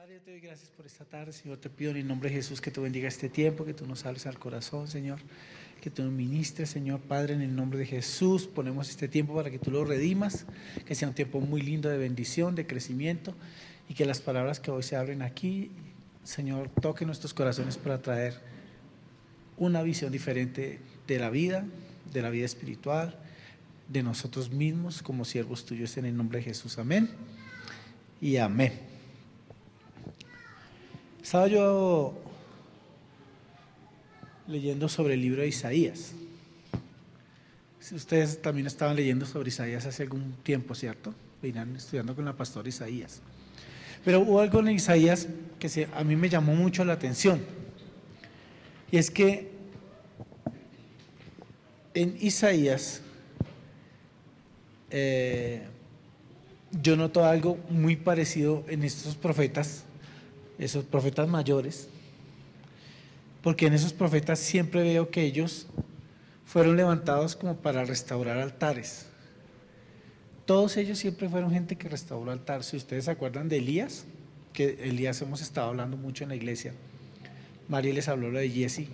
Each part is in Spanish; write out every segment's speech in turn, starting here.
Padre, yo te doy gracias por esta tarde, Señor. Te pido en el nombre de Jesús que tú bendiga este tiempo, que tú nos hables al corazón, Señor. Que tú nos ministres, Señor. Padre, en el nombre de Jesús, ponemos este tiempo para que tú lo redimas, que sea un tiempo muy lindo de bendición, de crecimiento, y que las palabras que hoy se hablen aquí, Señor, toquen nuestros corazones para traer una visión diferente de la vida espiritual, de nosotros mismos como siervos tuyos, en el nombre de Jesús. Amén y amén. Estaba yo leyendo sobre el libro de Isaías. Ustedes también estaban leyendo sobre Isaías hace algún tiempo, ¿cierto? Venían estudiando con la pastora Isaías. Pero hubo algo en Isaías que a mí me llamó mucho la atención. Y es que en Isaías yo noto algo muy parecido en estos profetas, esos profetas mayores, porque en esos profetas siempre veo que ellos fueron levantados como para restaurar altares. Todos ellos siempre fueron gente que restauró altares. Si ustedes se acuerdan de Elías, que Elías hemos estado hablando mucho en la iglesia, María les habló lo de Jesse.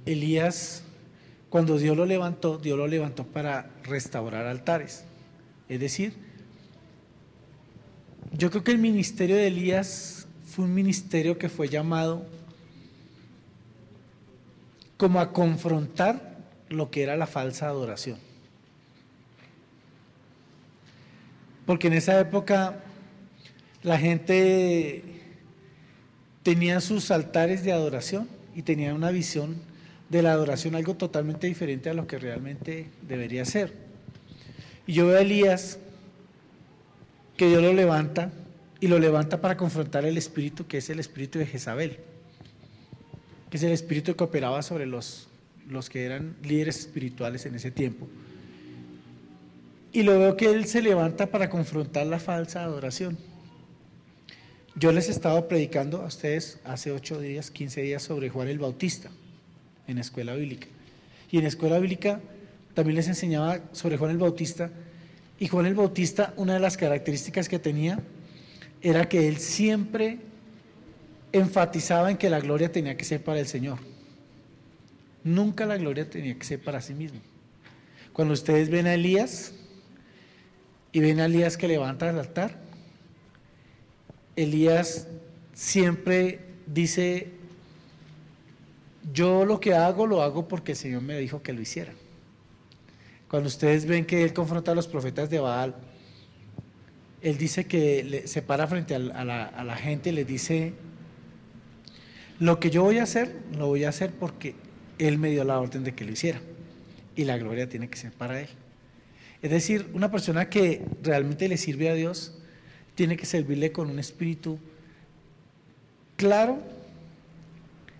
Elías, cuando Dios lo levantó para restaurar altares. Es decir, yo creo que el ministerio de Elías fue un ministerio que fue llamado como a confrontar lo que era la falsa adoración. Porque en esa época la gente tenía sus altares de adoración y tenía una visión de la adoración algo totalmente diferente a lo que realmente debería ser. Y yo veo a Elías que Dios lo levanta, y lo levanta para confrontar el espíritu que es el espíritu de Jezabel, que es el espíritu que operaba sobre los que eran líderes espirituales en ese tiempo. Y lo veo que él se levanta para confrontar la falsa adoración. Yo les estaba predicando a ustedes hace 8 días, 15 días sobre Juan el Bautista en la escuela bíblica. Y en la escuela bíblica también les enseñaba sobre Juan el Bautista. Y Juan el Bautista, una de las características que tenía era que él siempre enfatizaba en que la gloria tenía que ser para el Señor. Nunca la gloria tenía que ser para sí mismo. Cuando ustedes ven a Elías y ven a Elías que levanta el altar, Elías siempre dice: yo lo que hago, lo hago porque el Señor me dijo que lo hiciera. Cuando ustedes ven que él confronta a los profetas de Baal, él dice que se para frente a la gente y les dice: lo que yo voy a hacer, lo voy a hacer porque él me dio la orden de que lo hiciera, y la gloria tiene que ser para él. Es decir, una persona que realmente le sirve a Dios tiene que servirle con un espíritu claro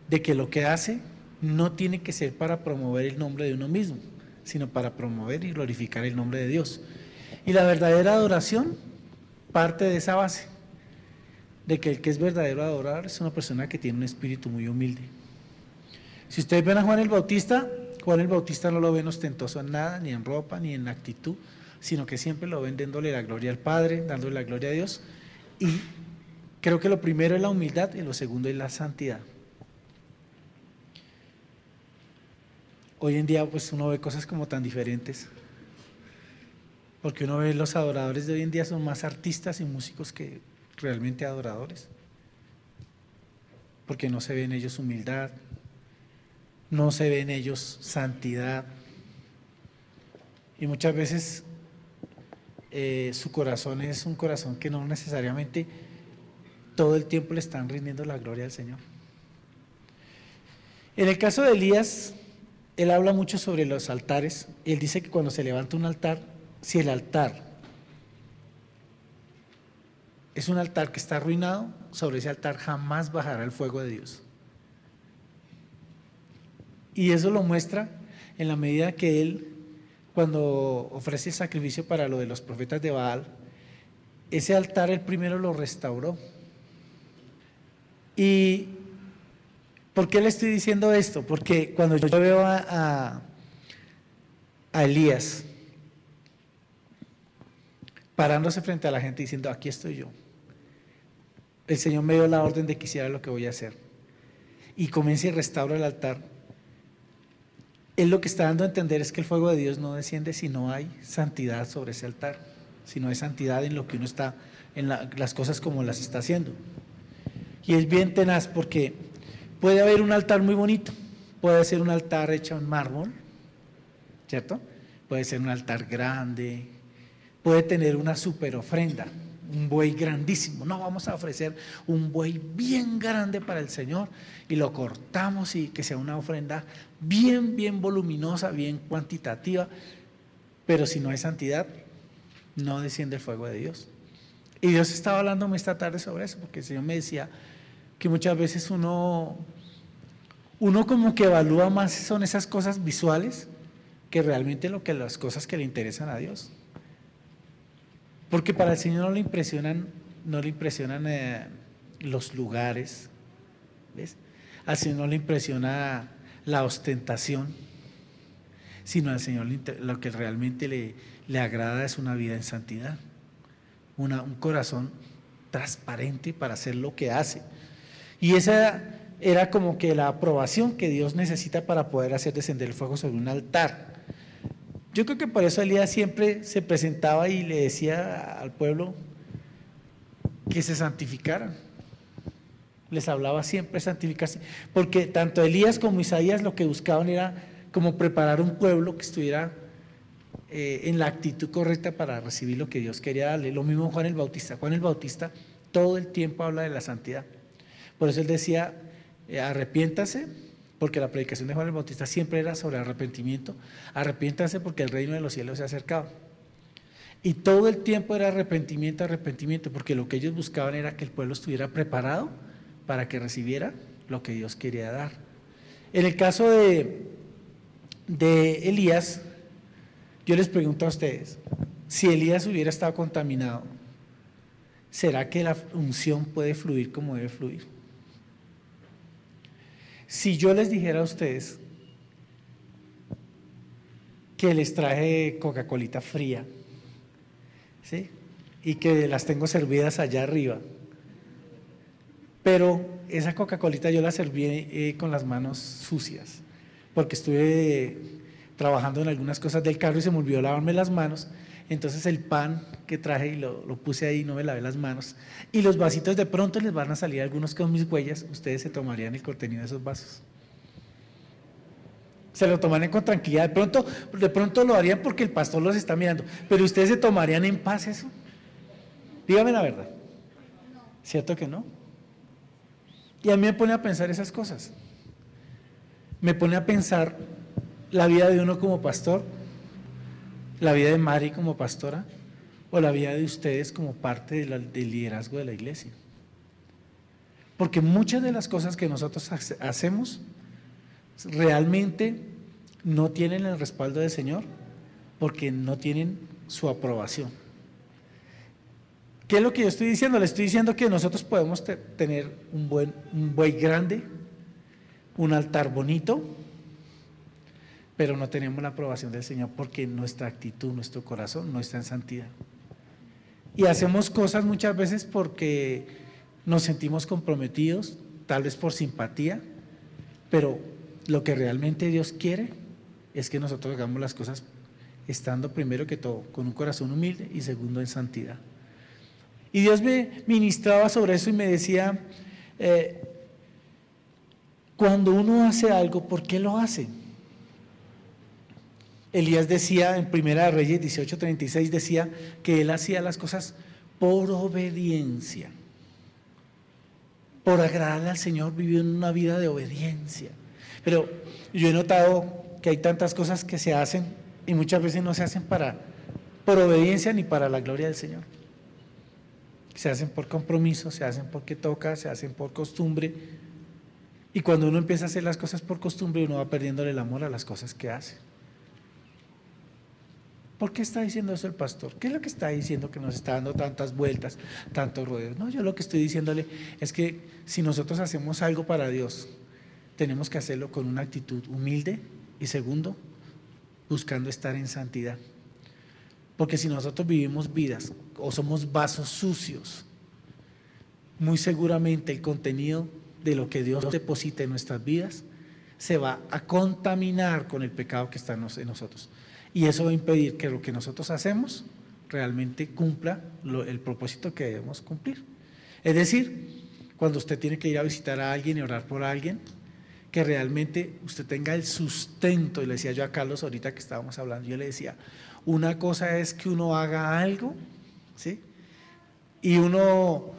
de que lo que hace no tiene que ser para promover el nombre de uno mismo, sino para promover y glorificar el nombre de Dios. Y la verdadera adoración parte de esa base, de que el que es verdadero adorador es una persona que tiene un espíritu muy humilde. Si ustedes ven a Juan el Bautista no lo ven ostentoso en nada, ni en ropa, ni en actitud, sino que siempre lo ven dándole la gloria al Padre, dándole la gloria a Dios. Y creo que lo primero es la humildad y lo segundo es la santidad. Hoy en día pues uno ve cosas como tan diferentes, porque uno ve los adoradores de hoy en día son más artistas y músicos que realmente adoradores, porque no se ve en ellos humildad, no se ve en ellos santidad, y muchas veces su corazón es un corazón que no necesariamente todo el tiempo le están rindiendo la gloria al Señor. En el caso de Elías, él habla mucho sobre los altares. Él dice que cuando se levanta un altar, si el altar es un altar que está arruinado, sobre ese altar jamás bajará el fuego de Dios. Y eso lo muestra en la medida que él, cuando ofrece sacrificio para lo de los profetas de Baal, ese altar él primero lo restauró. ¿Y por qué le estoy diciendo esto? Porque cuando yo veo a Elías parándose frente a la gente diciendo: aquí estoy yo, el Señor me dio la orden de que hiciera lo que voy a hacer. Y comience y restaura el altar. Él lo que está dando a entender es que el fuego de Dios no desciende si no hay santidad sobre ese altar, si no hay santidad en lo que uno está, en las cosas como las está haciendo. Y es bien tenaz porque puede haber un altar muy bonito, puede ser un altar hecho en mármol, ¿cierto? Puede ser un altar grande, puede tener una super ofrenda, un buey grandísimo. No, vamos a ofrecer un buey bien grande para el Señor y lo cortamos y que sea una ofrenda bien voluminosa, bien cuantitativa, pero si no hay santidad, no desciende el fuego de Dios. Y Dios estaba hablándome esta tarde sobre eso, porque el Señor me decía que muchas veces uno como que evalúa más son esas cosas visuales que realmente las cosas que le interesan a Dios. Porque para el Señor no le impresionan los lugares, ¿ves? Al Señor no le impresiona la ostentación, sino al Señor lo que realmente le agrada es una vida en santidad, un corazón transparente para hacer lo que hace. Y esa era como que la aprobación que Dios necesita para poder hacer descender el fuego sobre un altar. Yo creo que por eso Elías siempre se presentaba y le decía al pueblo que se santificaran. Les hablaba siempre de santificarse, porque tanto Elías como Isaías lo que buscaban era como preparar un pueblo que estuviera en la actitud correcta para recibir lo que Dios quería darle. Lo mismo Juan el Bautista. Juan el Bautista todo el tiempo habla de la santidad. Por eso él decía, arrepiéntase, porque la predicación de Juan el Bautista siempre era sobre arrepentimiento. Arrepiéntase porque el reino de los cielos se ha acercado. Y todo el tiempo era arrepentimiento, porque lo que ellos buscaban era que el pueblo estuviera preparado para que recibiera lo que Dios quería dar. En el caso de Elías, yo les pregunto a ustedes, si Elías hubiera estado contaminado, ¿será que la unción puede fluir como debe fluir? Si yo les dijera a ustedes que les traje Coca-Colita fría, ¿sí? Y que las tengo servidas allá arriba, pero esa Coca-Colita yo la serví con las manos sucias, porque estuve trabajando en algunas cosas del carro y se me olvidó lavarme las manos. Entonces el pan que traje y lo puse ahí, no me lavé las manos. Y los vasitos de pronto les van a salir algunos con mis huellas. Ustedes se tomarían el contenido de esos vasos. Se lo tomarían con tranquilidad. De pronto lo harían porque el pastor los está mirando. Pero ustedes se tomarían en paz eso. Dígame la verdad. ¿Cierto que no? Y a mí me pone a pensar esas cosas. Me pone a pensar la vida de uno como pastor, la vida de Mari como pastora, o la vida de ustedes como parte del liderazgo de la iglesia. Porque muchas de las cosas que nosotros hacemos realmente no tienen el respaldo del Señor, porque no tienen su aprobación. ¿Qué es lo que yo estoy diciendo? Le estoy diciendo que nosotros podemos tener un buey grande, un altar bonito, pero no tenemos la aprobación del Señor porque nuestra actitud, nuestro corazón no está en santidad. Y hacemos cosas muchas veces porque nos sentimos comprometidos, tal vez por simpatía, pero lo que realmente Dios quiere es que nosotros hagamos las cosas estando primero que todo con un corazón humilde y segundo en santidad. Y Dios me ministraba sobre eso y me decía, cuando uno hace algo, ¿por qué lo hace? Elías decía en Primera de Reyes 18:36, decía que él hacía las cosas por obediencia, por agradarle al Señor, vivió en una vida de obediencia. Pero yo he notado que hay tantas cosas que se hacen y muchas veces no se hacen por obediencia ni para la gloria del Señor. Se hacen por compromiso, se hacen porque toca, se hacen por costumbre. Y cuando uno empieza a hacer las cosas por costumbre, uno va perdiéndole el amor a las cosas que hace. ¿Por qué está diciendo eso el pastor? ¿Qué es lo que está diciendo que nos está dando tantas vueltas, tantos rodeos? No, yo lo que estoy diciéndole es que si nosotros hacemos algo para Dios, tenemos que hacerlo con una actitud humilde y segundo, buscando estar en santidad. Porque si nosotros vivimos vidas o somos vasos sucios, muy seguramente el contenido de lo que Dios deposita en nuestras vidas se va a contaminar con el pecado que está en nosotros. Y eso va a impedir que lo que nosotros hacemos realmente cumpla el propósito que debemos cumplir. Es decir, cuando usted tiene que ir a visitar a alguien y orar por alguien, que realmente usted tenga el sustento. Y le decía yo a Carlos ahorita que estábamos hablando, yo le decía, una cosa es que uno haga algo, ¿sí? Y uno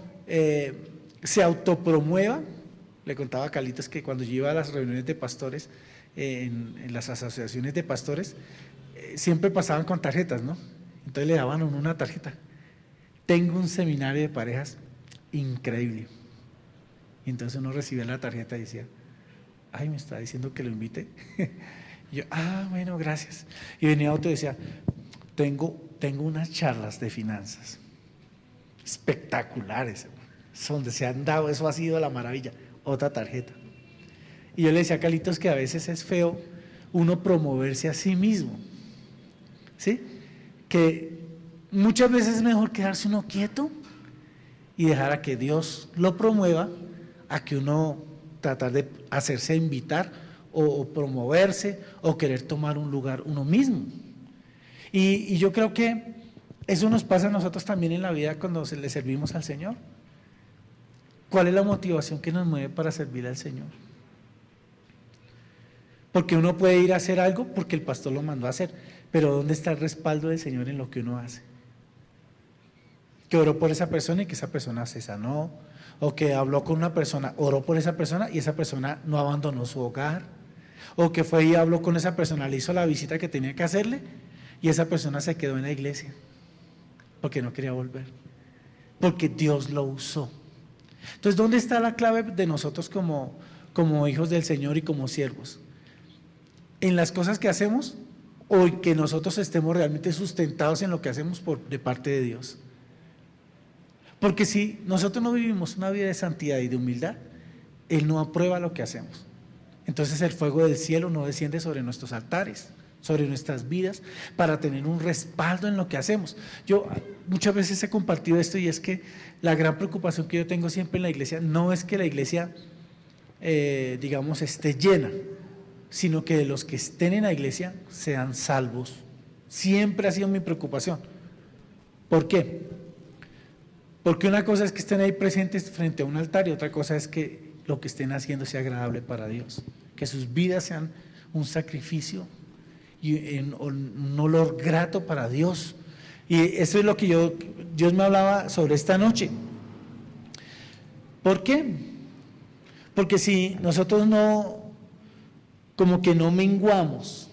se autopromueva. Le contaba a Carlitos que cuando yo iba a las reuniones de pastores, en las asociaciones de pastores, siempre pasaban con tarjetas, ¿no? Entonces le daban a uno una tarjeta. Tengo un seminario de parejas increíble. Y entonces uno recibía la tarjeta y decía, ay, me está diciendo que lo invite. Y yo, bueno, gracias. Y venía otro y decía, tengo unas charlas de finanzas espectaculares, donde se han dado, eso ha sido la maravilla. Otra tarjeta. Y yo le decía a Carlitos que a veces es feo uno promoverse a sí mismo, ¿sí? Que muchas veces es mejor quedarse uno quieto y dejar a que Dios lo promueva, a que uno tratar de hacerse invitar o promoverse o querer tomar un lugar uno mismo. Y yo creo que eso nos pasa a nosotros también en la vida cuando le servimos al Señor. ¿Cuál es la motivación que nos mueve para servir al Señor? Porque uno puede ir a hacer algo porque el pastor lo mandó a hacer, pero ¿dónde está el respaldo del Señor en lo que uno hace? Que oró por esa persona y que esa persona se sanó, o que habló con una persona, oró por esa persona y esa persona no abandonó su hogar, o que fue y habló con esa persona, le hizo la visita que tenía que hacerle y esa persona se quedó en la iglesia porque no quería volver, porque Dios lo usó. Entonces, ¿dónde está la clave de nosotros como hijos del Señor y como siervos? ¿En las cosas que hacemos o en que nosotros estemos realmente sustentados en lo que hacemos de parte de Dios? Porque si nosotros no vivimos una vida de santidad y de humildad, Él no aprueba lo que hacemos. Entonces el fuego del cielo no desciende sobre nuestros altares, sobre nuestras vidas, para tener un respaldo en lo que hacemos. Yo muchas veces he compartido esto y es que la gran preocupación que yo tengo siempre en la iglesia no es que la iglesia, digamos, esté llena, sino que los que estén en la iglesia sean salvos. Siempre ha sido mi preocupación. ¿Por qué? Porque una cosa es que estén ahí presentes frente a un altar y otra cosa es que lo que estén haciendo sea agradable para Dios, que sus vidas sean un sacrificio y un olor grato para Dios. Y eso es lo que Dios me hablaba sobre esta noche. ¿Por qué? Porque si nosotros como que no menguamos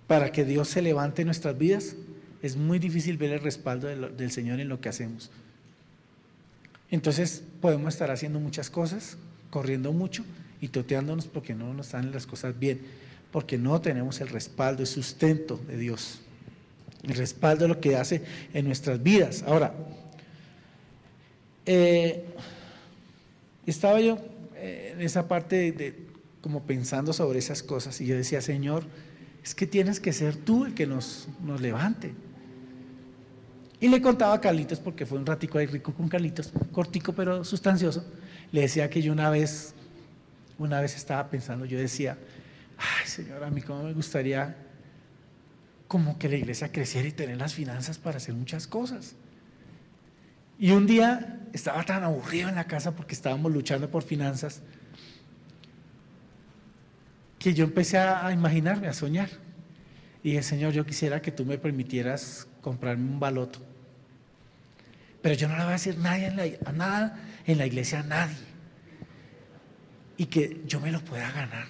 para que Dios se levante en nuestras vidas, es muy difícil ver el respaldo del Señor en lo que hacemos. Entonces podemos estar haciendo muchas cosas, corriendo mucho y toteándonos porque no nos salen las cosas bien, porque no tenemos el respaldo, el sustento de Dios, el respaldo de lo que hace en nuestras vidas. Ahora, estaba yo en esa parte como pensando sobre esas cosas y yo decía, Señor, es que tienes que ser tú el que nos levante. Y le contaba a Carlitos, porque fue un ratico ahí rico con Carlitos, cortico pero sustancioso, le decía que yo una vez estaba pensando, yo decía, ay Señor, a mí cómo me gustaría como que la iglesia creciera y tener las finanzas para hacer muchas cosas. Y un día estaba tan aburrido en la casa porque estábamos luchando por finanzas, que yo empecé a imaginarme, a soñar. Y dije, Señor, yo quisiera que tú me permitieras comprarme un baloto. Pero yo no le voy a decir nada en la iglesia a nadie. Y que yo me lo pueda ganar.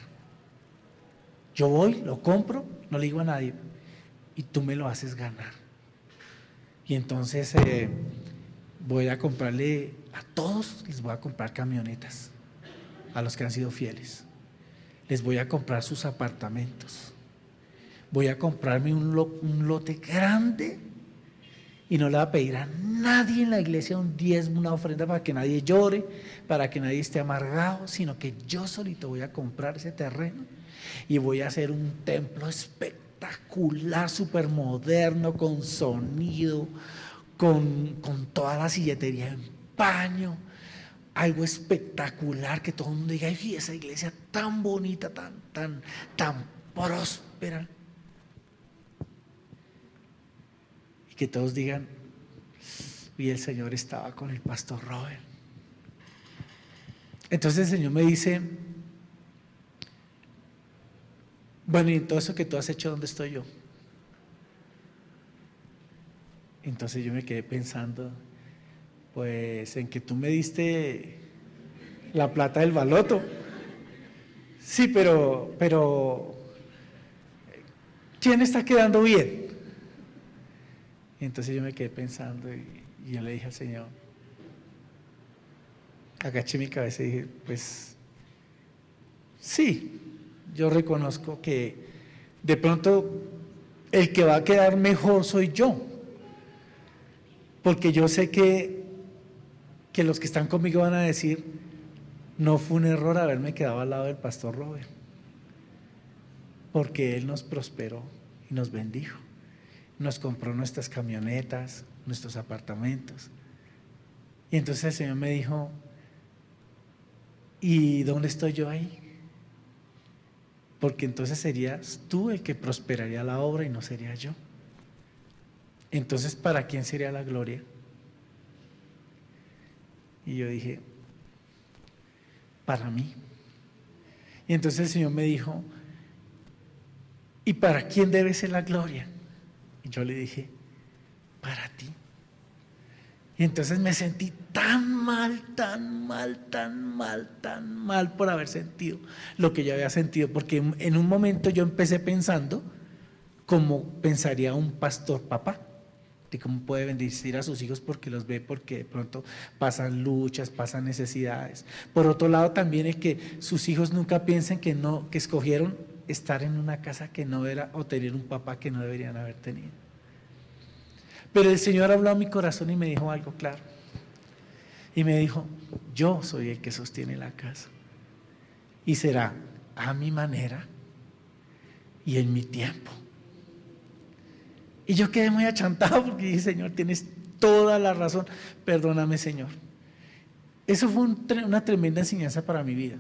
Yo voy, lo compro, no le digo a nadie. Y tú me lo haces ganar. Y entonces voy a comprarle a todos, les voy a comprar camionetas, a los que han sido fieles. Les voy a comprar sus apartamentos. Voy a comprarme un lote grande y no le voy a pedir a nadie en la iglesia un diezmo, una ofrenda para que nadie llore, para que nadie esté amargado, sino que yo solito voy a comprar ese terreno y voy a hacer un templo espectacular, súper moderno, con sonido, con toda la silletería en paño, algo espectacular, que todo el mundo diga, ay, esa iglesia tan bonita, tan próspera. Y que todos digan, y el Señor estaba con el pastor Robert. Entonces el Señor me dice, bueno, y en todo eso que tú has hecho, ¿dónde estoy yo? Entonces yo me quedé pensando, pues en que tú me diste la plata del baloto. Sí, pero ¿quién está quedando bien? Y entonces yo me quedé pensando y yo le dije al Señor, agaché mi cabeza y dije, pues sí, yo reconozco que de pronto el que va a quedar mejor soy yo, porque yo sé que los que están conmigo van a decir, no fue un error haberme quedado al lado del pastor Robert, porque él nos prosperó y nos bendijo, nos compró nuestras camionetas, nuestros apartamentos. Y entonces el Señor me dijo, ¿y dónde estoy yo ahí? Porque entonces serías tú el que prosperaría la obra y no sería yo. Entonces, ¿para quién sería la gloria? Y yo dije, para mí. Y entonces el Señor me dijo, ¿y para quién debe ser la gloria? Y yo le dije, para ti. Y entonces me sentí tan mal por haber sentido lo que yo había sentido, porque en un momento yo empecé pensando como pensaría un pastor papá, de cómo puede bendecir a sus hijos porque los ve, porque de pronto pasan luchas, pasan necesidades. Por otro lado también el que sus hijos nunca piensen que no, que escogieron estar en una casa que no era, o tener un papá que no deberían haber tenido. Pero el Señor habló a mi corazón y me dijo algo claro. Y me dijo, yo soy el que sostiene la casa. Y será a mi manera y en mi tiempo. Y yo quedé muy achantado porque dije, Señor, tienes toda la razón. Perdóname, Señor. Eso fue una tremenda enseñanza para mi vida.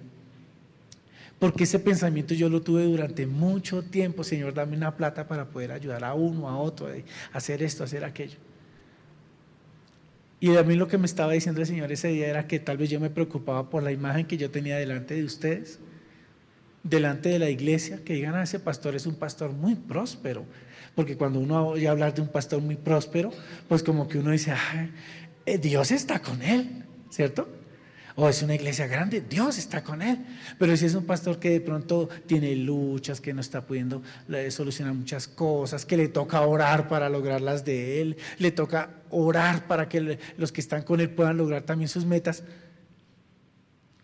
Porque ese pensamiento yo lo tuve durante mucho tiempo. Señor, dame una plata para poder ayudar a uno, a otro, a hacer esto, a hacer aquello. Y a mí lo que me estaba diciendo el Señor ese día era que tal vez yo me preocupaba por la imagen que yo tenía delante de ustedes, delante de la iglesia, que digan, ese pastor es un pastor muy próspero. Porque cuando uno oye hablar de un pastor muy próspero, pues como que uno dice, Dios está con él, ¿cierto? O es una iglesia grande, Dios está con él. Pero si es un pastor que de pronto tiene luchas, que no está pudiendo solucionar muchas cosas, que le toca orar para lograrlas de él, le toca orar para que los que están con él puedan lograr también sus metas,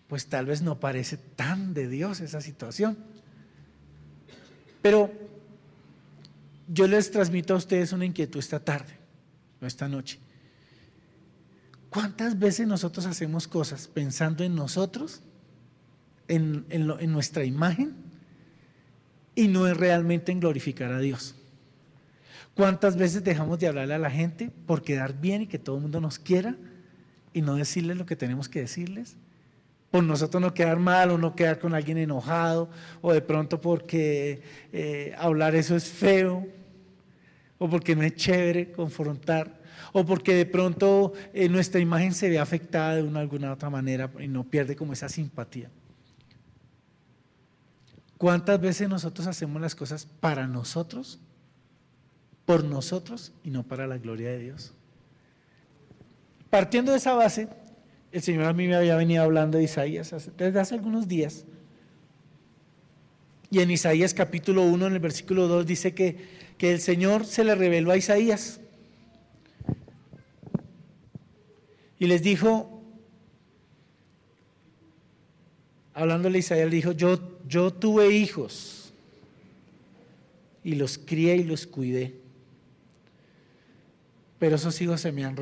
pues tal vez no parece tan de Dios esa situación. Pero yo les transmito a ustedes una inquietud esta tarde, o esta noche. ¿Cuántas veces nosotros hacemos cosas pensando en nosotros, en nuestra imagen, y no es realmente en glorificar a Dios? ¿Cuántas veces dejamos de hablarle a la gente por quedar bien y que todo el mundo nos quiera y no decirles lo que tenemos que decirles? Por nosotros no quedar mal o no quedar con alguien enojado, o de pronto porque hablar eso es feo, o porque no es chévere confrontar, o porque de pronto nuestra imagen se ve afectada de alguna otra manera y no pierde como esa simpatía. ¿Cuántas veces nosotros hacemos las cosas para nosotros, por nosotros y no para la gloria de Dios? Partiendo de esa base, el Señor a mí me había venido hablando de Isaías desde hace algunos días. Y en Isaías capítulo 1, en el versículo 2, dice que el Señor se le reveló a Isaías. Y les dijo, hablándole a Isaías, le dijo, yo tuve hijos y los crié y los cuidé. Pero esos hijos se han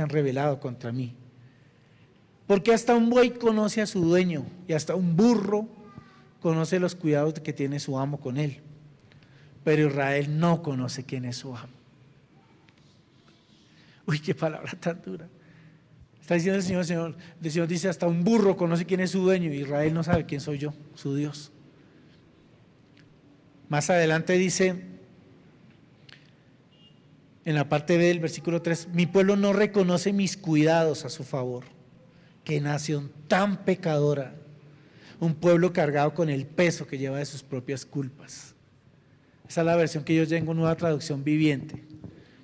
rebelado contra mí. Porque hasta un buey conoce a su dueño y hasta un burro conoce los cuidados que tiene su amo con él. Pero Israel no conoce quién es su amo. Uy, qué palabra tan dura. Está diciendo el Señor dice, hasta un burro conoce quién es su dueño, Israel no sabe quién soy yo, su Dios. Más adelante dice, en la parte B del versículo 3, mi pueblo no reconoce mis cuidados a su favor. Qué nación tan pecadora, un pueblo cargado con el peso que lleva de sus propias culpas. Esa es la versión que yo tengo, Nueva Traducción Viviente.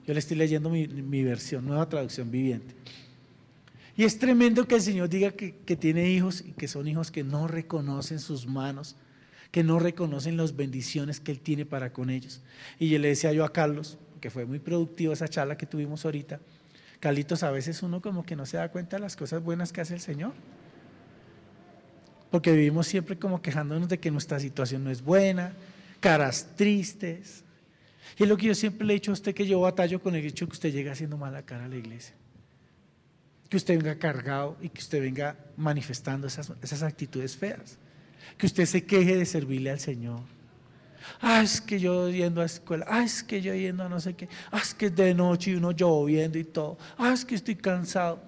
Yo le estoy leyendo mi versión, Nueva Traducción Viviente. Y es tremendo que el Señor diga que tiene hijos y que son hijos que no reconocen sus manos, que no reconocen las bendiciones que Él tiene para con ellos. Y yo le decía yo a Carlos, que fue muy productiva esa charla que tuvimos ahorita, Carlitos, a veces uno como que no se da cuenta de las cosas buenas que hace el Señor. Porque vivimos siempre como quejándonos de que nuestra situación no es buena, caras tristes. Y es lo que yo siempre le he dicho a usted, que yo batallo con el hecho de que usted llegue haciendo mala cara a la iglesia. Que usted venga cargado y que usted venga manifestando esas actitudes feas. Que usted se queje de servirle al Señor. Es que yo yendo a escuela, es que yo yendo a no sé qué, es que es de noche y uno lloviendo y todo, es que estoy cansado.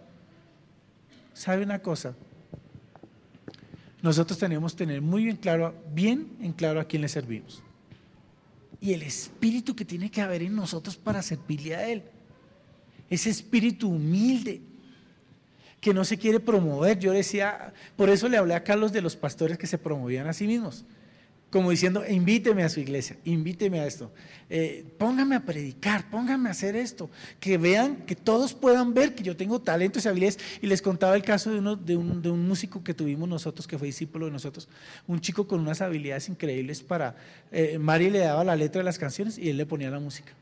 ¿Sabe una cosa? Nosotros tenemos que tener bien en claro a quién le servimos. Y el espíritu que tiene que haber en nosotros para servirle a Él. Ese espíritu humilde, que no se quiere promover. Yo decía, por eso le hablé a Carlos de los pastores que se promovían a sí mismos, como diciendo, invíteme a su iglesia, invíteme a esto, póngame a predicar, póngame a hacer esto, que vean, que todos puedan ver que yo tengo talentos y habilidades. Y les contaba el caso de un músico que tuvimos nosotros, que fue discípulo de nosotros, un chico con unas habilidades increíbles Mari le daba la letra de las canciones y él le ponía la música.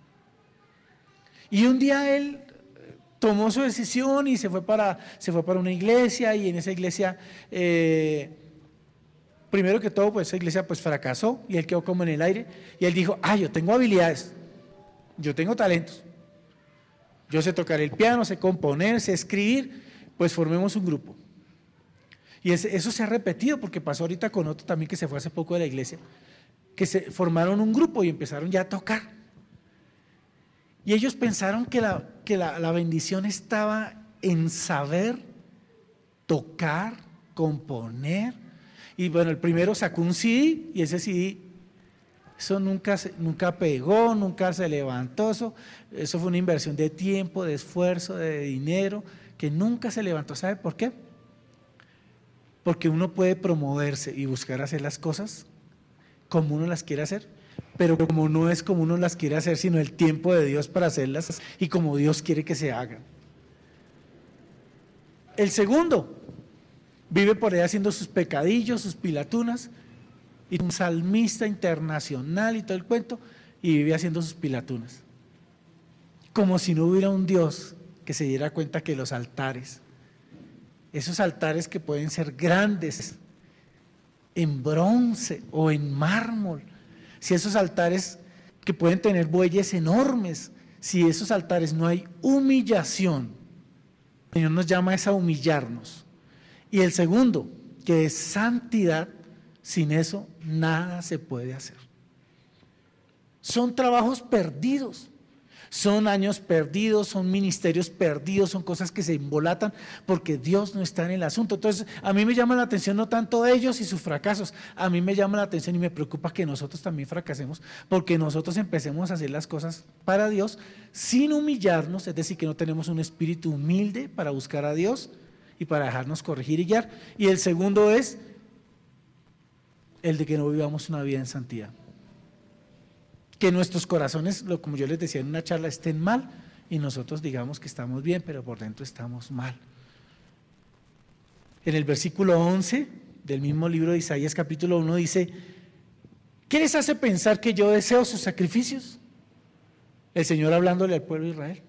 Y un día él tomó su decisión y se fue para una iglesia, y en esa iglesia, primero que todo, pues esa iglesia pues fracasó y él quedó como en el aire, y él dijo, yo tengo habilidades, yo tengo talentos, yo sé tocar el piano, sé componer, sé escribir, pues formemos un grupo. Y eso se ha repetido, porque pasó ahorita con otro también que se fue hace poco de la iglesia, que se formaron un grupo y empezaron ya a tocar. Y ellos pensaron que la bendición estaba en saber tocar, componer. Y bueno, el primero sacó un CD, y ese CD, eso nunca pegó, nunca se levantó. Eso fue una inversión de tiempo, de esfuerzo, de dinero, que nunca se levantó. ¿Sabe por qué? Porque uno puede promoverse y buscar hacer las cosas como uno las quiere hacer, pero como no es como uno las quiere hacer, sino el tiempo de Dios para hacerlas y como Dios quiere que se hagan. El segundo vive por ahí haciendo sus pecadillos, sus pilatunas, y un salmista internacional y todo el cuento, y vive haciendo sus pilatunas. Como si no hubiera un Dios que se diera cuenta que los altares, esos altares que pueden ser grandes, en bronce o en mármol, si esos altares que pueden tener bueyes enormes, si esos altares no hay humillación, el Señor nos llama a humillarnos. Y el segundo, que es santidad, sin eso nada se puede hacer. Son trabajos perdidos, son años perdidos, son ministerios perdidos, son cosas que se embolatan porque Dios no está en el asunto. Entonces, a mí me llama la atención no tanto ellos y sus fracasos, a mí me llama la atención y me preocupa que nosotros también fracasemos, porque nosotros empecemos a hacer las cosas para Dios sin humillarnos, es decir, que no tenemos un espíritu humilde para buscar a Dios y para dejarnos corregir y guiar. Y el segundo es el de que no vivamos una vida en santidad. Que nuestros corazones, como yo les decía en una charla, estén mal y nosotros digamos que estamos bien, pero por dentro estamos mal. En el versículo 11 del mismo libro de Isaías capítulo 1 dice, ¿qué les hace pensar que yo deseo sus sacrificios? El Señor hablándole al pueblo de Israel.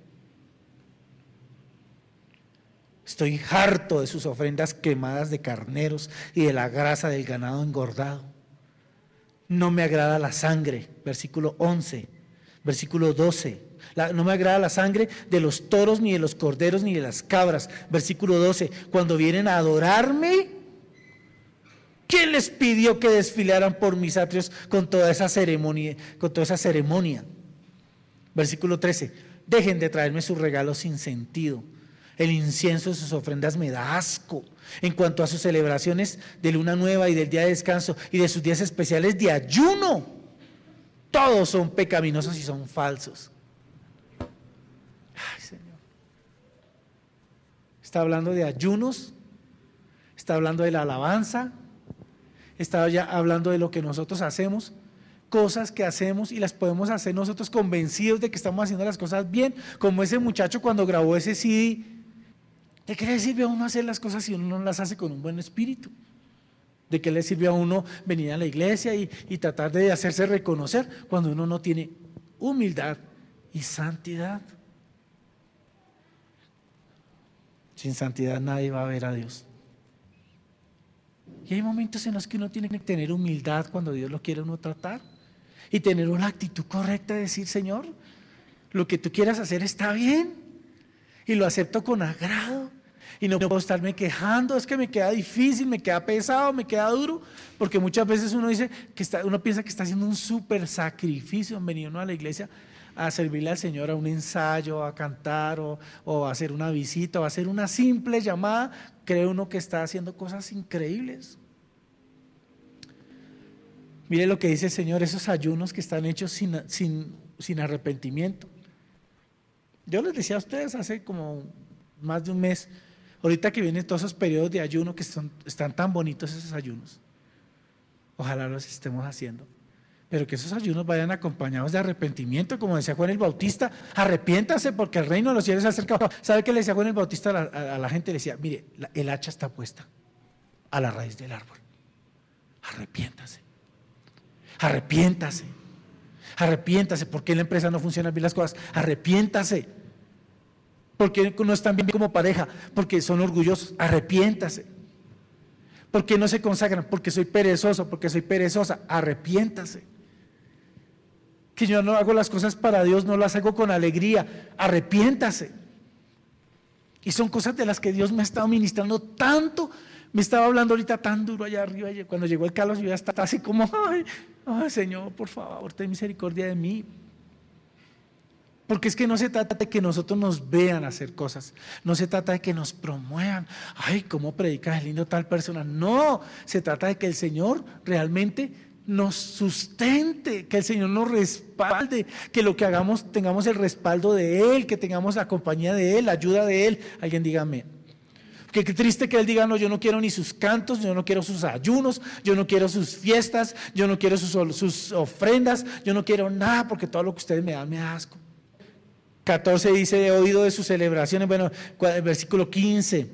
Estoy harto de sus ofrendas quemadas de carneros y de la grasa del ganado engordado. No me agrada la sangre, versículo 11, versículo 12. No me agrada la sangre de los toros, ni de los corderos, ni de las cabras. Versículo 12, cuando vienen a adorarme, ¿quién les pidió que desfilaran por mis atrios con toda esa ceremonia? Versículo 13, Dejen de traerme sus regalos sin sentido. El incienso de sus ofrendas me da asco. En cuanto a sus celebraciones de luna nueva y del día de descanso y de sus días especiales de ayuno, todos son pecaminosos y son falsos. Ay, Señor. Está hablando de ayunos, está hablando de la alabanza, está ya hablando de lo que nosotros hacemos, cosas que hacemos y las podemos hacer nosotros convencidos de que estamos haciendo las cosas bien, como ese muchacho cuando grabó ese CD. ¿De qué le sirve a uno hacer las cosas si uno no las hace con un buen espíritu? ¿De qué le sirve a uno venir a la iglesia y tratar de hacerse reconocer cuando uno no tiene humildad y santidad? Sin santidad nadie va a ver a Dios. Y hay momentos en los que uno tiene que tener humildad cuando Dios lo quiere uno tratar y tener una actitud correcta de decir: Señor, lo que tú quieras hacer está bien y lo acepto con agrado. Y no puedo estarme quejando, es que me queda difícil, me queda pesado, me queda duro, porque muchas veces uno dice uno piensa que está haciendo un súper sacrificio en venir uno a la iglesia a servirle al Señor, a un ensayo, a cantar o a hacer una visita o a hacer una simple llamada. Cree uno que está haciendo cosas increíbles. Mire lo que dice el Señor, esos ayunos que están hechos sin arrepentimiento. Yo les decía a ustedes hace como más de un mes, ahorita que vienen todos esos periodos de ayuno que están tan bonitos esos ayunos, ojalá los estemos haciendo, pero que esos ayunos vayan acompañados de arrepentimiento, como decía Juan el Bautista: arrepiéntase porque el reino de los cielos se ha acercado. ¿Sabe qué le decía Juan el Bautista a la gente? Le decía: mire, el hacha está puesta a la raíz del árbol, arrepiéntase, arrepiéntase, arrepiéntase. ¿Por qué en la empresa no funcionan bien las cosas? Arrepiéntase. ¿Por qué no están bien como pareja? Porque son orgullosos. Arrepiéntase. ¿Por qué no se consagran? Porque soy perezoso, porque soy perezosa. Arrepiéntase. Que yo no hago las cosas para Dios, no las hago con alegría. Arrepiéntase. Y son cosas de las que Dios me ha estado ministrando tanto. Me estaba hablando ahorita tan duro allá arriba. Cuando llegó el Carlos, yo ya estaba así como: ay, Señor, por favor, ten misericordia de mí. Porque es que no se trata de que nosotros nos vean hacer cosas, no se trata de que nos promuevan: ay, cómo predica es lindo tal persona. No, se trata de que el Señor realmente nos sustente, que el Señor nos respalde, que lo que hagamos tengamos el respaldo de Él, que tengamos la compañía de Él, la ayuda de Él. Alguien diga amén. Porque qué triste que Él diga: no, yo no quiero ni sus cantos, yo no quiero sus ayunos, yo no quiero sus fiestas, yo no quiero sus ofrendas, yo no quiero nada, porque todo lo que ustedes me dan me da asco. 14 dice: he oído de sus celebraciones. Bueno, el versículo 15: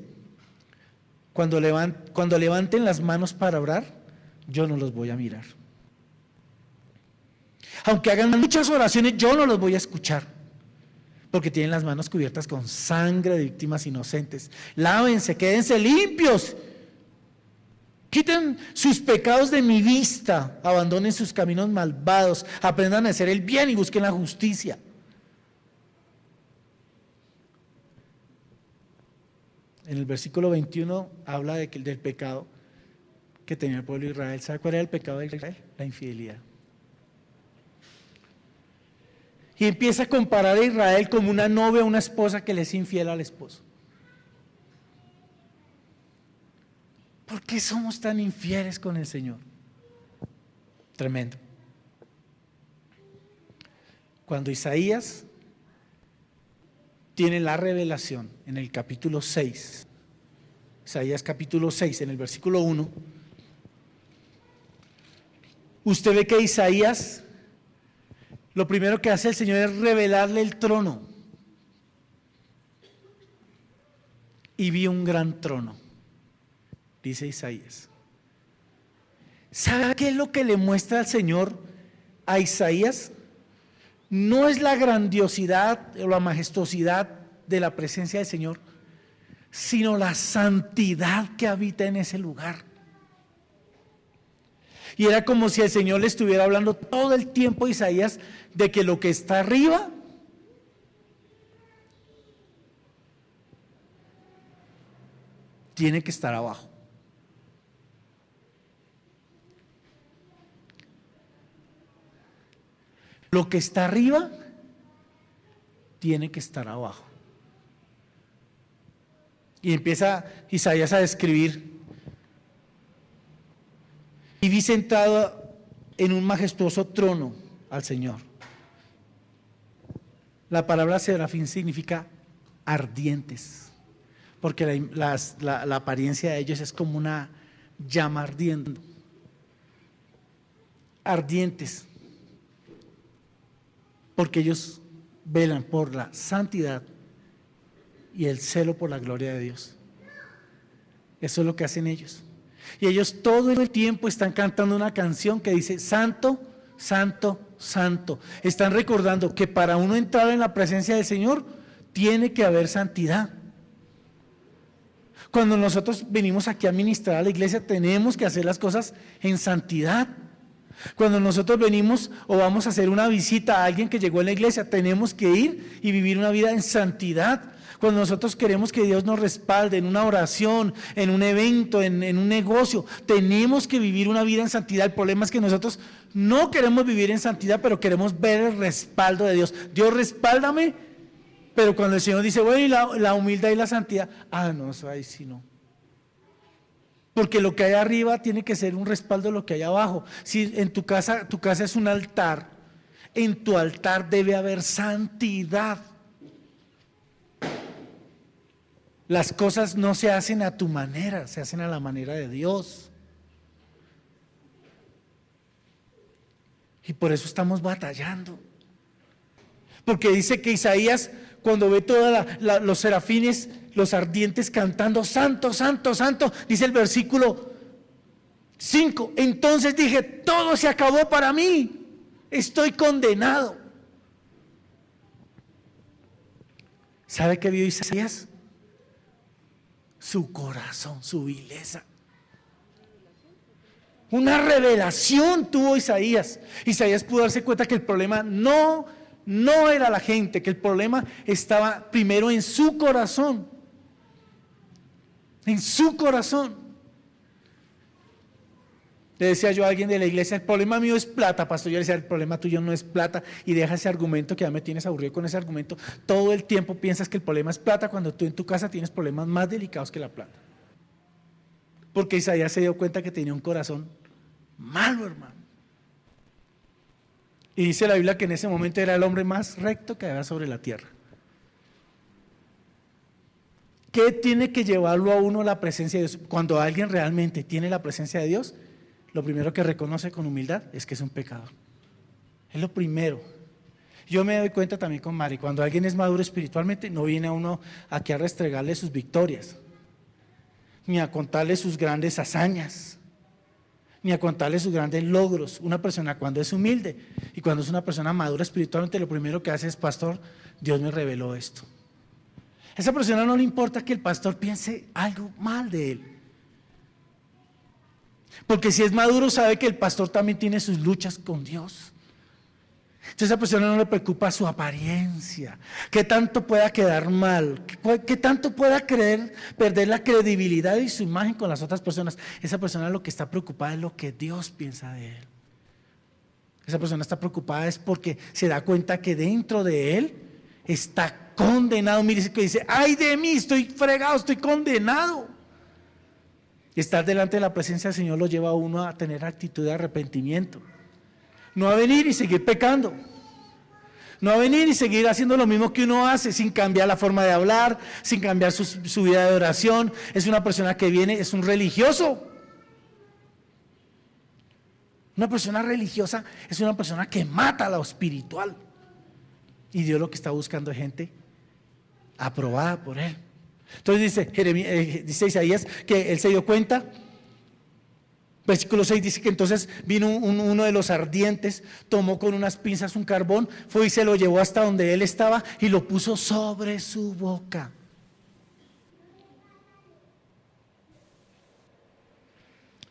cuando levanten las manos para orar, yo no los voy a mirar. Aunque hagan muchas oraciones, yo no los voy a escuchar, porque tienen las manos cubiertas con sangre de víctimas inocentes. Lávense, quédense limpios, quiten sus pecados de mi vista, abandonen sus caminos malvados, aprendan a hacer el bien y busquen la justicia. En el versículo 21 habla del pecado que tenía el pueblo de Israel. ¿Sabe cuál era el pecado de Israel? La infidelidad. Y empieza a comparar a Israel como una novia, una esposa que le es infiel al esposo. ¿Por qué somos tan infieles con el Señor? Tremendo. Cuando Isaías tiene la revelación en el capítulo 6, Isaías capítulo 6, en el versículo 1, usted ve que Isaías, lo primero que hace el Señor es revelarle el trono. Y vi un gran trono, dice Isaías. ¿Sabe qué es lo que le muestra el Señor a Isaías? No es la grandiosidad o la majestuosidad de la presencia del Señor, sino la santidad que habita en ese lugar. Y era como si el Señor le estuviera hablando todo el tiempo a Isaías de que lo que está arriba tiene que estar abajo. Lo que está arriba tiene que estar abajo. Y empieza Isaías a describir: y vi sentado en un majestuoso trono al Señor. La palabra serafín significa ardientes, porque la apariencia de ellos es como una llama ardiendo. Ardientes, porque ellos velan por la santidad y el celo por la gloria de Dios. Eso es lo que hacen ellos. Y ellos todo el tiempo están cantando una canción que dice: Santo, Santo, Santo. Están recordando que para uno entrar en la presencia del Señor tiene que haber santidad. Cuando nosotros venimos aquí a ministrar a la iglesia, tenemos que hacer las cosas en santidad. Cuando nosotros venimos o vamos a hacer una visita a alguien que llegó a la iglesia, tenemos que ir y vivir una vida en santidad. Cuando nosotros queremos que Dios nos respalde en una oración, en un evento, en un negocio, tenemos que vivir una vida en santidad. El problema es que nosotros no queremos vivir en santidad, pero queremos ver el respaldo de Dios. Dios, respáldame, pero cuando el Señor dice: bueno, y la humildad y la santidad, no, eso ahí sí no. Porque lo que hay arriba tiene que ser un respaldo de lo que hay abajo. Si en tu casa es un altar, en tu altar debe haber santidad. Las cosas no se hacen a tu manera, se hacen a la manera de Dios. Y por eso estamos batallando. Porque dice que Isaías, cuando ve todos los serafines, los ardientes cantando: Santo, Santo, Santo, dice el versículo 5, entonces dije: todo se acabó para mí, estoy condenado. ¿Sabe qué vio Isaías? Su corazón, su vileza. Una revelación tuvo Isaías. Isaías pudo darse cuenta que el problema no era la gente, que el problema estaba primero en su corazón. En su corazón. Le decía yo a alguien de la iglesia: el problema mío es plata, pastor. Yo le decía: el problema tuyo no es plata. Y deja ese argumento, que ya me tienes aburrido con ese argumento. Todo el tiempo piensas que el problema es plata, cuando tú en tu casa tienes problemas más delicados que la plata. Porque Isaías se dio cuenta que tenía un corazón malo, hermano. Y dice la Biblia que en ese momento era el hombre más recto que había sobre la tierra. ¿Qué tiene que llevarlo a uno a la presencia de Dios? Cuando alguien realmente tiene la presencia de Dios, lo primero que reconoce con humildad es que es un pecador. Es lo primero. Yo me doy cuenta también con Mari, cuando alguien es maduro espiritualmente, no viene a uno aquí a restregarle sus victorias, ni a contarle sus grandes hazañas, ni a contarle sus grandes logros. Una persona, cuando es humilde y cuando es una persona madura espiritualmente, lo primero que hace es: pastor, Dios me reveló esto. A esa persona no le importa que el pastor piense algo mal de él. Porque si es maduro, sabe que el pastor también tiene sus luchas con Dios. Entonces a esa persona no le preocupa su apariencia, qué tanto pueda quedar mal, qué tanto pueda perder la credibilidad y su imagen con las otras personas. Esa persona lo que está preocupada es lo que Dios piensa de él. Esa persona está preocupada es porque se da cuenta que dentro de él está condenado. Mire que dice: ay de mí, estoy fregado, estoy condenado. Y estar delante de la presencia del Señor lo lleva a uno a tener actitud de arrepentimiento. No a venir y seguir pecando. No a venir y seguir haciendo lo mismo que uno hace, sin cambiar la forma de hablar, sin cambiar su vida de oración. Es una persona que viene, es un religioso. Una persona religiosa es una persona que mata a lo espiritual. Y Dios lo que está buscando es gente aprobada por Él. Entonces dice Isaías que él se dio cuenta. Versículo 6 dice que entonces vino uno de los ardientes, tomó con unas pinzas un carbón, fue y se lo llevó hasta donde él estaba y lo puso sobre su boca.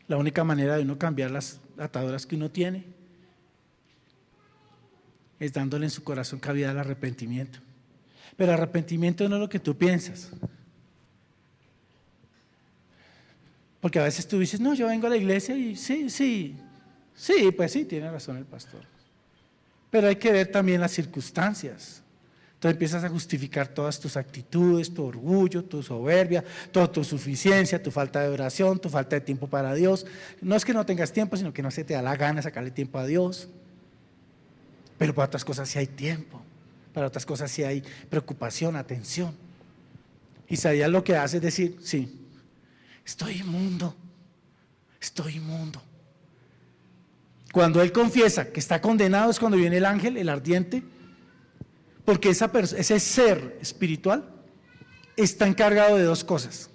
La única manera de uno cambiar las ataduras que uno tiene es dándole en su corazón cabida al arrepentimiento. Pero arrepentimiento no es lo que tú piensas. Porque a veces tú dices: no, yo vengo a la iglesia y sí, pues sí, tiene razón el pastor. Pero hay que ver también las circunstancias. Entonces empiezas a justificar todas tus actitudes, tu orgullo, tu soberbia, toda tu suficiencia, tu falta de oración, tu falta de tiempo para Dios. No es que no tengas tiempo, sino que no se te da la gana sacarle tiempo a Dios. Pero para otras cosas sí hay tiempo, para otras cosas sí hay preocupación, atención. Isaías lo que hace es decir, sí, estoy inmundo. Cuando él confiesa que está condenado es cuando viene el ángel, el ardiente, porque ese ser espiritual está encargado de dos cosas: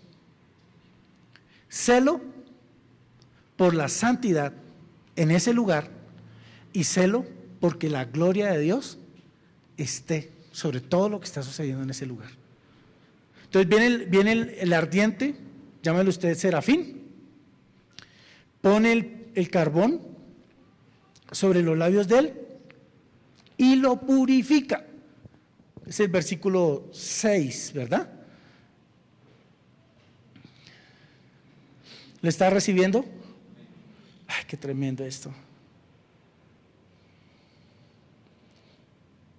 celo por la santidad en ese lugar y celo porque la gloria de Dios esté sobre todo lo que está sucediendo en ese lugar. Entonces viene el ardiente, llámelo usted serafín, pone el carbón sobre los labios de él y lo purifica. Es el versículo 6, ¿verdad? ¿Le está recibiendo? Ay, qué tremendo esto.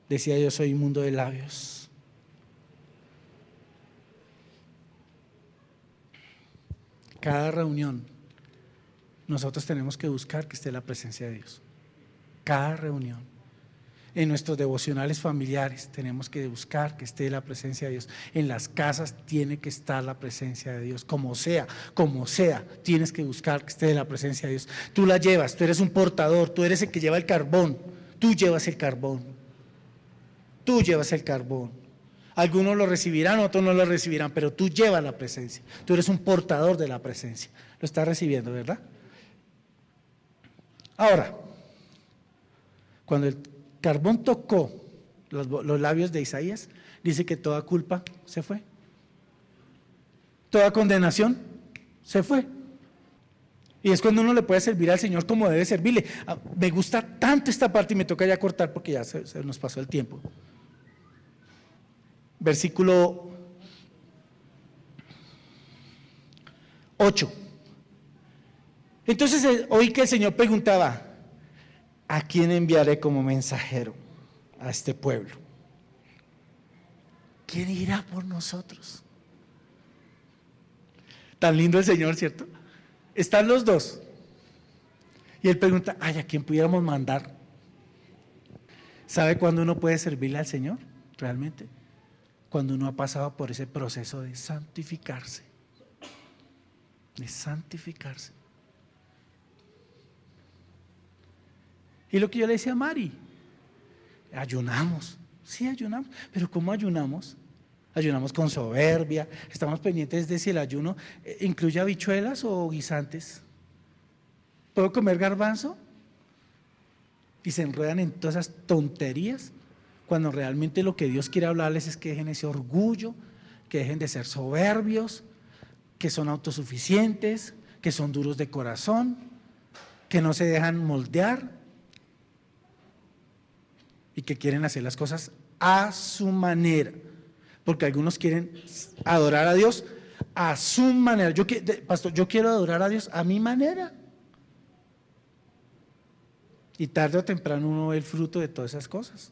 Decía: yo soy inmundo de labios. Cada reunión nosotros tenemos que buscar que esté la presencia de Dios. Cada reunión. En nuestros devocionales familiares tenemos que buscar que esté la presencia de Dios. En las casas tiene que estar la presencia de Dios. Como sea, tienes que buscar que esté la presencia de Dios. Tú la llevas, tú eres un portador, tú eres el que lleva el carbón. Tú llevas el carbón. Tú llevas el carbón. Algunos lo recibirán, otros no lo recibirán, pero tú llevas la presencia. Tú eres un portador de la presencia. Lo estás recibiendo, ¿verdad? Ahora, cuando el carbón tocó los labios de Isaías, dice que toda culpa se fue. Toda condenación se fue. Y es cuando uno le puede servir al Señor como debe servirle. Me gusta tanto esta parte y me toca ya cortar porque ya se nos pasó el tiempo. Versículo 8. Entonces oí que el Señor preguntaba: ¿a quién enviaré como mensajero a este pueblo? ¿Quién irá por nosotros? Tan lindo el Señor, ¿cierto? Están los dos. Y Él pregunta: ¿a quién pudiéramos mandar? ¿Sabe cuándo uno puede servirle al Señor realmente? Cuando uno ha pasado por ese proceso de santificarse. De santificarse. Y lo que yo le decía a Mari: ayunamos. Sí, ayunamos. Pero ¿cómo ayunamos? Ayunamos con soberbia. Estamos pendientes de si el ayuno incluye habichuelas o guisantes. ¿Puedo comer garbanzo? Y se enredan en todas esas tonterías, cuando realmente lo que Dios quiere hablarles es que dejen ese orgullo, que dejen de ser soberbios, que son autosuficientes, que son duros de corazón, que no se dejan moldear y que quieren hacer las cosas a su manera, porque algunos quieren adorar a Dios a su manera. Pastor, yo quiero adorar a Dios a mi manera. Y tarde o temprano uno ve el fruto de todas esas cosas.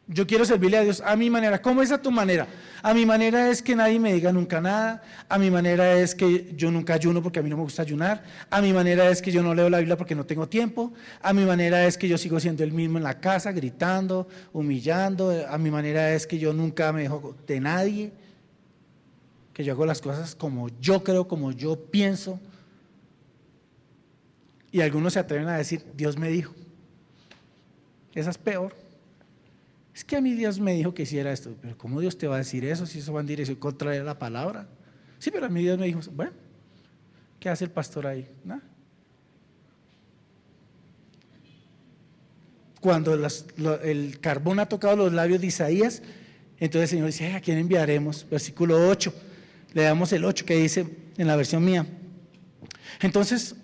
Yo quiero servirle a Dios a mi manera. ¿Cómo es a tu manera? A mi manera es que nadie me diga nunca nada. A mi manera es que yo nunca ayuno porque a mí no me gusta ayunar. A mi manera es que yo no leo la Biblia porque no tengo tiempo. A mi manera es que yo sigo siendo el mismo en la casa, gritando, humillando. A mi manera es que yo nunca me dejo de nadie. Que yo hago las cosas como yo creo, como yo pienso. Y algunos se atreven a decir: Dios me dijo. Esa es peor. Es que a mí Dios me dijo que hiciera esto. Pero ¿cómo Dios te va a decir eso si eso va en dirección contraria a la palabra? Sí, pero a mí Dios me dijo. Bueno, ¿qué hace el pastor ahí? Nada. Cuando el carbón ha tocado los labios de Isaías, entonces el Señor dice: ¿a quién enviaremos? Versículo 8. Le damos el 8 que dice en la versión mía. Entonces,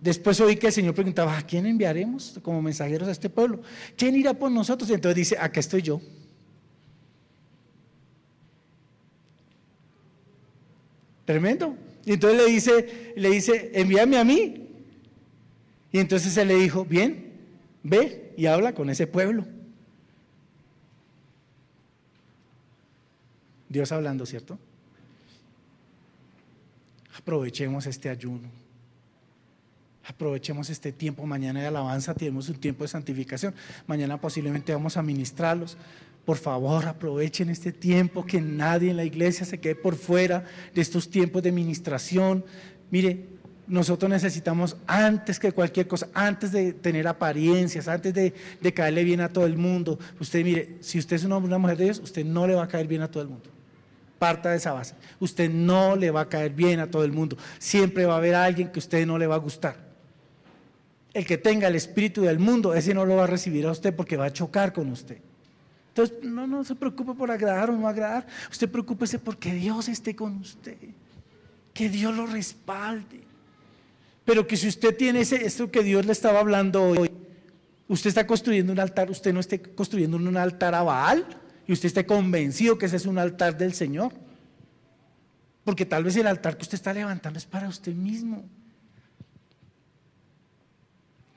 después oí que el Señor preguntaba: ¿a quién enviaremos como mensajeros a este pueblo? ¿Quién irá por nosotros? Y entonces dice: acá estoy yo. Tremendo. Y entonces le dice: envíame a mí. Y entonces él le dijo: bien, ve y habla con ese pueblo. Dios hablando, ¿cierto? Aprovechemos este ayuno. Aprovechemos este tiempo. Mañana de alabanza tenemos un tiempo de santificación. Mañana posiblemente vamos a ministrarlos. Por favor, aprovechen este tiempo, que nadie en la iglesia se quede por fuera de estos tiempos de ministración. Mire, nosotros necesitamos, antes que cualquier cosa, antes de tener apariencias, antes de caerle bien a todo el mundo, usted mire, si usted es un hombre o una mujer de Dios, usted no le va a caer bien a todo el mundo. Parta de esa base. Usted no le va a caer bien a todo el mundo. Siempre va a haber alguien que a usted no le va a gustar. El que tenga el espíritu del mundo, ese no lo va a recibir a usted porque va a chocar con usted. Entonces, no se preocupe por agradar o no agradar. Usted preocúpese porque Dios esté con usted. Que Dios lo respalde. Pero que si usted tiene esto que Dios le estaba hablando hoy, usted está construyendo un altar, usted no esté construyendo un altar a Baal y usted esté convencido que ese es un altar del Señor. Porque tal vez el altar que usted está levantando es para usted mismo.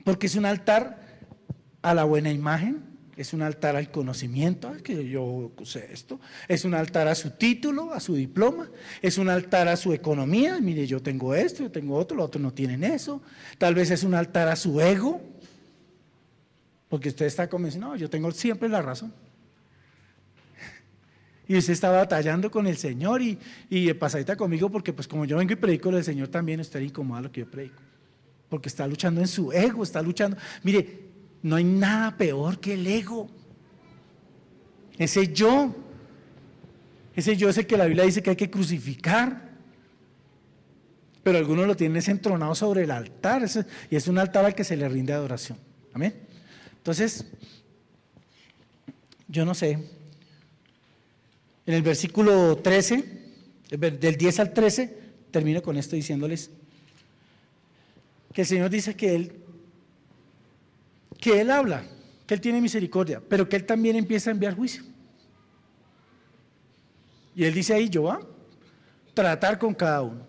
Porque es un altar a la buena imagen. Es un altar al conocimiento, que yo sé esto, es un altar a su título, a su diploma, es un altar a su economía, mire yo tengo esto, yo tengo otro, los otros no tienen eso, tal vez es un altar a su ego, porque usted está convencido, no, yo tengo siempre la razón. Y usted está batallando con el Señor y de pasadita conmigo, porque pues como yo vengo y predico del Señor también, usted le incomoda lo que yo predico, porque está luchando en su ego, está luchando, mire, no hay nada peor que el ego. Ese yo es el que la Biblia dice que hay que crucificar. Pero algunos lo tienen entronado sobre el altar, y es un altar al que se le rinde adoración. Amén. Entonces, yo no sé. En el versículo 13, del 10 al 13, termino con esto diciéndoles que el Señor dice que Él habla, que Él tiene misericordia, pero que Él también empieza a enviar juicio. Y Él dice ahí, yo voy a tratar con cada uno,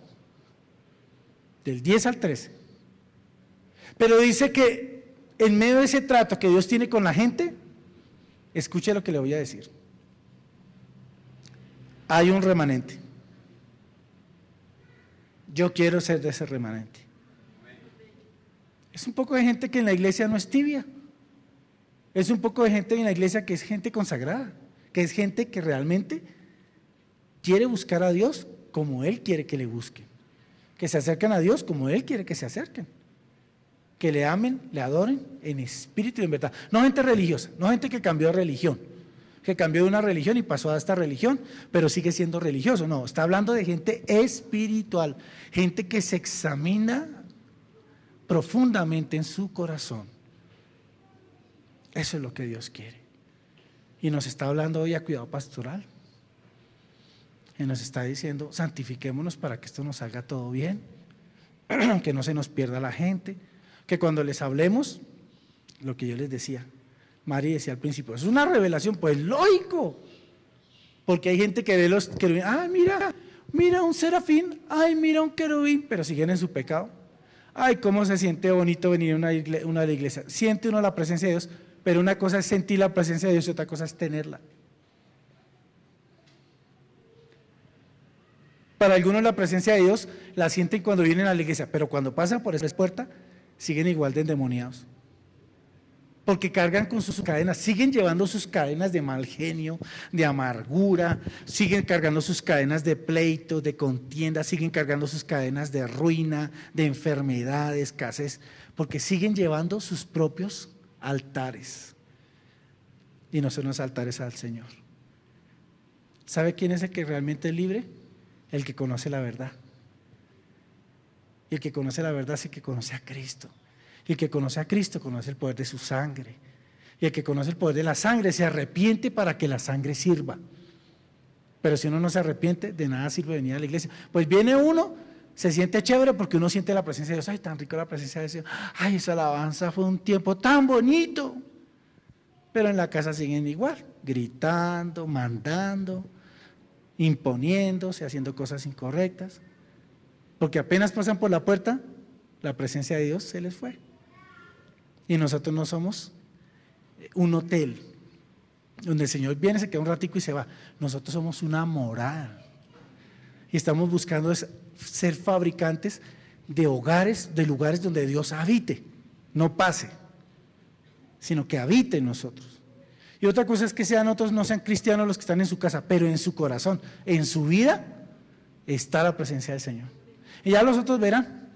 del 10 al 13. Pero dice que en medio de ese trato que Dios tiene con la gente, escuche lo que le voy a decir. Hay un remanente. Yo quiero ser de ese remanente. Es un poco de gente que en la iglesia no es tibia. Es un poco de gente en la iglesia que es gente consagrada, que es gente que realmente quiere buscar a Dios como Él quiere que le busquen, que se acercan a Dios como Él quiere que se acerquen, que le amen, le adoren en espíritu y en verdad. No gente religiosa, no gente que cambió de religión, que cambió de una religión y pasó a esta religión, pero sigue siendo religioso. No, está hablando de gente espiritual, gente que se examina profundamente en su corazón. Eso es lo que Dios quiere. Y nos está hablando hoy a cuidado pastoral. Y nos está diciendo, santifiquémonos para que esto nos salga todo bien, que no se nos pierda la gente, que cuando les hablemos, lo que yo les decía, Mari decía al principio, es una revelación, pues lógico, porque hay gente que ve los querubín, ay mira un serafín, ay mira un querubín, pero siguen en su pecado. Ay, cómo se siente bonito venir a una iglesia. Siente uno la presencia de Dios, pero una cosa es sentir la presencia de Dios y otra cosa es tenerla. Para algunos la presencia de Dios la sienten cuando vienen a la iglesia, pero cuando pasan por esa puerta siguen igual de endemoniados. Porque cargan con sus cadenas, siguen llevando sus cadenas de mal genio, de amargura, siguen cargando sus cadenas de pleito, de contienda, siguen cargando sus cadenas de ruina, de enfermedad, de escasez, porque siguen llevando sus propios altares. Y no son los altares al Señor. ¿Sabe quién es el que realmente es libre? El que conoce la verdad. Y el que conoce la verdad es el que conoce a Cristo. Y el que conoce a Cristo conoce el poder de su sangre. Y el que conoce el poder de la sangre se arrepiente para que la sangre sirva. Pero si uno no se arrepiente, de nada sirve venir a la iglesia. Pues viene uno, se siente chévere porque uno siente la presencia de Dios. Ay, tan rico la presencia de Dios. Ay, esa alabanza fue un tiempo tan bonito. Pero en la casa siguen igual, gritando, mandando, imponiéndose, haciendo cosas incorrectas. Porque apenas pasan por la puerta, la presencia de Dios se les fue. Y nosotros no somos un hotel, donde el Señor viene, se queda un ratico y se va. Nosotros somos una morada y estamos buscando ser fabricantes de hogares, de lugares donde Dios habite, no pase, sino que habite en nosotros. Y otra cosa es que otros no sean cristianos los que están en su casa, pero en su corazón, en su vida, está la presencia del Señor. Y ya los otros verán,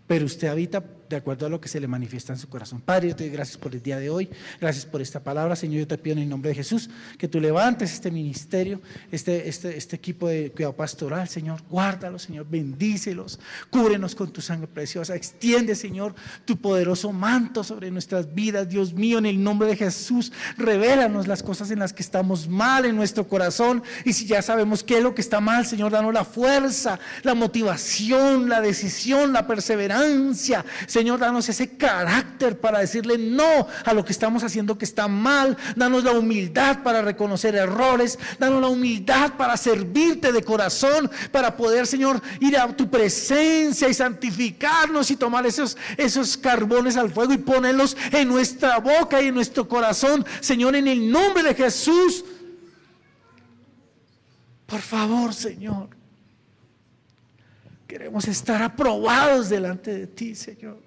pero usted habita de acuerdo a lo que se le manifiesta en su corazón. Padre, yo te doy gracias por el día de hoy, gracias por esta palabra. Señor, yo te pido en el nombre de Jesús que tú levantes este ministerio, este equipo de cuidado pastoral, Señor, guárdalo, Señor, bendícelos, cúbrenos con tu sangre preciosa, extiende, Señor, tu poderoso manto sobre nuestras vidas, Dios mío, en el nombre de Jesús, revélanos las cosas en las que estamos mal en nuestro corazón, y si ya sabemos qué es lo que está mal, Señor, danos la fuerza, la motivación, la decisión, la perseverancia, Señor, danos ese carácter para decirle no a lo que estamos haciendo que está mal. Danos la humildad para reconocer errores. Danos la humildad para servirte de corazón, para poder, Señor, ir a tu presencia y santificarnos y tomar esos carbones al fuego y ponerlos en nuestra boca y en nuestro corazón. Señor, en el nombre de Jesús, por favor, Señor, queremos estar aprobados delante de ti, Señor.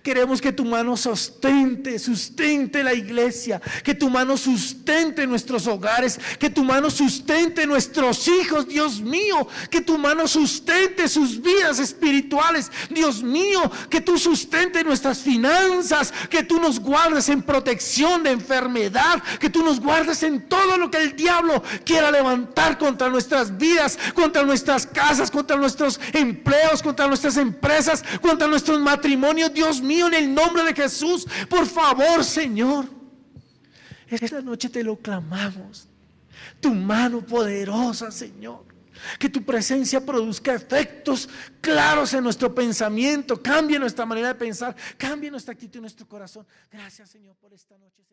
Queremos que tu mano sustente la iglesia, que tu mano sustente nuestros hogares, que tu mano sustente nuestros hijos, Dios mío, que tu mano sustente sus vidas espirituales, Dios mío, que tú sustente nuestras finanzas, que tú nos guardes en protección de enfermedad, que tú nos guardes en todo lo que el diablo quiera levantar contra nuestras vidas, contra nuestras casas, contra nuestros empleos, contra nuestras empresas, contra nuestros matrimonios, Dios mío, en el nombre de Jesús, por favor, Señor, esta noche te lo clamamos, tu mano poderosa, Señor, que tu presencia produzca efectos claros en nuestro pensamiento, cambie nuestra manera de pensar, cambie nuestra actitud y nuestro corazón. Gracias, Señor, por esta noche.